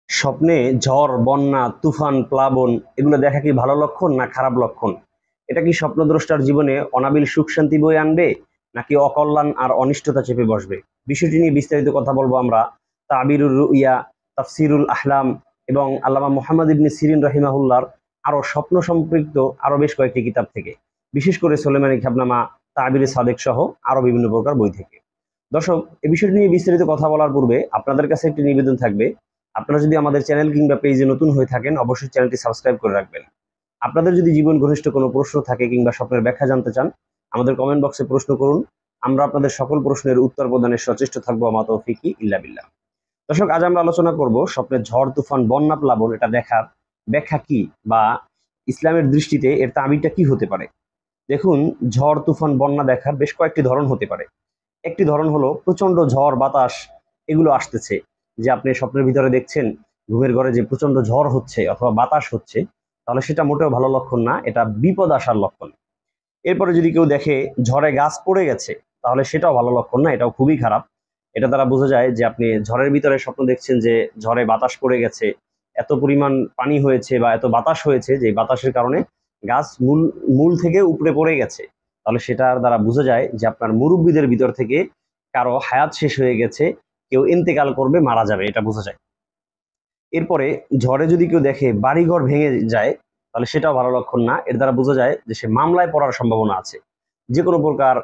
স্বপ্নে ঝড়, বন্যা, তুফান, প্লাবন এগুলো দেখা কি ভালো লক্ষণ না খারাপ লক্ষণ? এটা কি স্বপ্নদ্রষ্টার জীবনে অনাবিল সুখ শান্তি বয়ে আনবে, নাকি অকল্যাণ আর অনিষ্টতা চেপে বসবে? বিষয়টি নিয়ে বিস্তারিত কথা বলবো আমরা তাবিরুর রুইয়া, তাফসিরুল আহলাম এবং আল্লামা মুহাম্মদ ইবনে সিরিন রহিমাহুল্লাহর আরো স্বপ্ন সম্পৃক্ত আরো বেশ কয়েকটি কিতাব থেকে, বিশেষ করে সুলেমানি খাবনামা, তাবির সাদেক সহ আরো বিভিন্ন প্রকার বই থেকে। দর্শক, এই বিষয়টি নিয়ে বিস্তারিত কথা বলার পূর্বে আপনাদের কাছে একটি নিবেদন থাকবে। আপনারা যদি আমাদের চ্যানেল কিংবা পেজে নতুন হয়ে থাকেন, অবশ্যই চ্যানেলটি সাবস্ক্রাইব করে রাখবেন। আপনাদের যদি জীবন ঘনিষ্ঠ কোনো প্রশ্ন থাকে কিংবা স্বপ্নের ব্যাখ্যা জানতে চান, আমাদের কমেন্ট বক্সে প্রশ্ন করুন। আমরা আপনাদের সকল প্রশ্নের উত্তর প্রদানের সচেষ্ট থাকবো, আমা তৌফিকি ইল্লা বিল্লাহ। দর্শক, আজ আমরা আলোচনা করব স্বপ্নের ঝড়, তুফান, বন্যা, প্লাবন এটা দেখার ব্যাখ্যা কি, বা ইসলামের দৃষ্টিতে এর তাবিরটা কি হতে পারে। দেখুন, ঝড়, তুফান, বন্যা দেখার বেশ কয়েকটি ধরন হতে পারে। একটি ধরন হলো প্রচন্ড ঝড় বাতাস এগুলো আসতেছে, যে আপনি স্বপ্নের ভিতরে দেখছেন ঘুমের ঘরে যে প্রচন্ড ঝড় হচ্ছে অথবা বাতাস হচ্ছে, তাহলে সেটা মোটেও ভালো লক্ষণ না, এটা বিপদ আসার লক্ষণ। এরপরে যদি কেউ দেখে ঝড়ে গাছ পড়ে গেছে, তাহলে সেটাও ভালো লক্ষণ না, এটাও খুবই খারাপ। এটা দ্বারা বোঝা যায় যে আপনি ঝড়ের ভিতরে স্বপ্ন দেখছেন যে ঝড়ে বাতাস পড়ে গেছে, এত পরিমাণ পানি হয়েছে বা এত বাতাস হয়েছে যে বাতাসের কারণে গাছ মূল মূল থেকে উপরে পড়ে গেছে। তাহলে সেটার দ্বারা বোঝা যায় যে আপনার মুরব্বীদের ভিতর থেকে কারো হায়াত শেষ হয়ে গেছে, কেউ ইন্তেকাল করবে, মারা যাবে, এটা বোঝা যায়। এরপরে ঝড়ে যদি কেউ দেখে বাড়িঘর ভেঙে যায়, তাহলে সেটাও ভালো লক্ষণ না। এর দ্বারা বোঝা যায় যে সে মামলায় পড়ার সম্ভাবনা আছে। যে কোনো প্রকার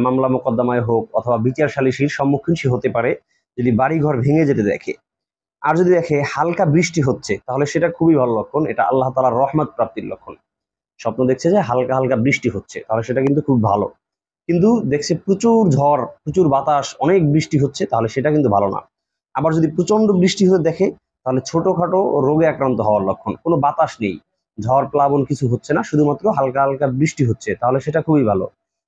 মামলা মোকদ্দমায় হোক অথবা বিচার সালিসির সম্মুখীন সে হতে পারে যদি বাড়িঘর ভেঙে যেতে দেখে। আর যদি দেখে হালকা বৃষ্টি হচ্ছে, তাহলে সেটা খুবই ভালো লক্ষণ, এটা আল্লাহ তাআলার রহমত প্রাপ্তির লক্ষণ। স্বপ্ন দেখছে যে হালকা হালকা বৃষ্টি হচ্ছে, তাহলে সেটা কিন্তু খুব ভালো। কিন্তু দেখছে প্রচুর ঝড়, প্রচুর বাতাস, অনেক বৃষ্টি হচ্ছে, তাহলে সেটা কিন্তু ভালো না। আবার যদি প্রচন্ড বৃষ্টি হয়ে দেখে, তাহলে ছোটখাটো রোগে আক্রান্ত হওয়ার লক্ষণ। কোনো বাতাস নেই, ঝড় প্লাবন কিছু হচ্ছে না, শুধুমাত্র হালকা হালকা বৃষ্টি হচ্ছে, তাহলে সেটা খুবই ভালো।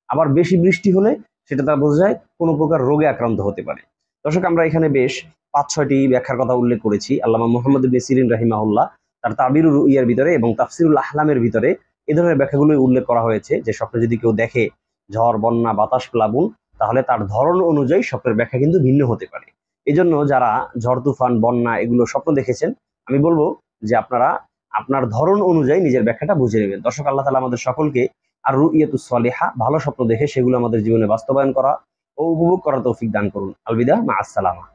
আবার বেশি বৃষ্টি হলে সেটা তার বোঝা যায় কোনো প্রকার রোগে আক্রান্ত হতে পারে। দর্শক, আমরা এখানে বেশ 5-6টি ব্যাখ্যার কথা উল্লেখ করেছি। আল্লামা মুহাম্মদ ইবনে সিরিন রাহিমাহুল্লাহ তার তাবিরুর রুইয়ার ভিতরে এবং তাফসিরুল আহলামের ভিতরে এই ধরনের ব্যাখ্যাগুলো উল্লেখ করা হয়েছে যে স্বপ্নে যদি কেউ দেখে ঝড়, বন্যা, বাতাস, প্লাবন, তাহলে তার ধরন অনুযায়ী স্বপ্নের ব্যাখ্যা কিন্তু ভিন্ন হতে পারে। এই জন্য যারা ঝড়, তুফান, বন্যা এগুলো স্বপ্ন দেখেছেন, আমি বলবো যে আপনারা আপনার ধরন অনুযায়ী নিজের ব্যাখ্যাটা বুঝে নেবেন। দর্শক, আল্লাহ তাআলা আমাদের সকলকে আর রুইয়াতুস সলিহা, ভালো স্বপ্ন দেখে সেগুলো আমাদের জীবনে বাস্তবায়ন করা ও উপভোগ করার তৌফিক দান করুন। আলবিদা, মা আসসালামা।